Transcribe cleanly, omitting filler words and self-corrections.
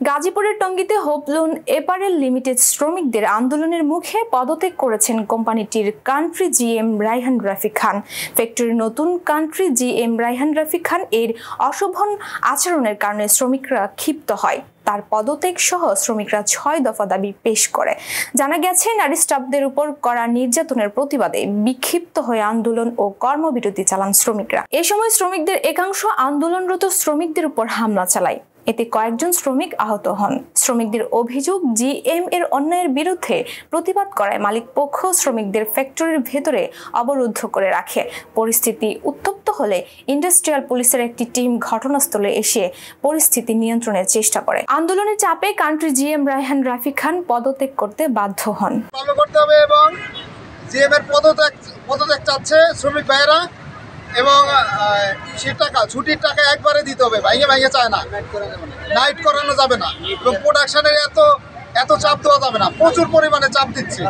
গাজীপুরের টঙ্গীতে hope loan এপারেল limited শ্রমিকদের আন্দোলনের মুখে পদত্যাগ করেছেন কোম্পানিটির কান্ট্রি জিএম রায়হান রাফি খান। ফ্যাক্টরির নতুন কান্ট্রি জিএম রায়হান রাফি খান এর অশোভন আচরণের কারণে শ্রমিকরা ক্ষিপ্ত হয়। তার পদত্যাগ সহ শ্রমিকরা ৬ দফা দাবি পেশ করে। জানা গেছে, নারী স্টাফদের উপর করা নির্যাতনের প্রতিবাদে বিক্ষিপ্ত হয়ে আন্দোলন ও কর্মবিরতি চালান শ্রমিকরা। এ সময় শ্রমিকদের একাংশ আন্দোলনরত শ্রমিকদের উপর হামলা চালায়। এতে কয়েকজন শ্রমিক আহত হন। শ্রমিকদের অভিযোগ, জিএম এর অন্যায়ের বিরুদ্ধে প্রতিবাদ করায় মালিক পক্ষ শ্রমিকদের ফ্যাক্টরির ভেতরে অবরুদ্ধ করে রাখে। পরিস্থিতি উত্তপ্ত হলে ইন্ডাস্ট্রিয়াল পুলিশের একটি টিম ঘটনাস্থলে এসে পরিস্থিতি নিয়ন্ত্রণের চেষ্টা করে। আন্দোলনের চাপে কান্ট্রি জিএম রায়হান রাফি খান পদত্যাগ করতে বাধ্য হন। এবং জিএম এর পদত্যাগ চাচ্ছে শ্রমিক ভাইয়েরা, এবং ছুটির টাকা একবারে দিতে হবে, ভাইয়ে চায় না, নাইট করানো যাবে না, এবং প্রোডাকশনের এত চাপ দেওয়া যাবে না, প্রচুর পরিমাণে চাপ দিচ্ছে।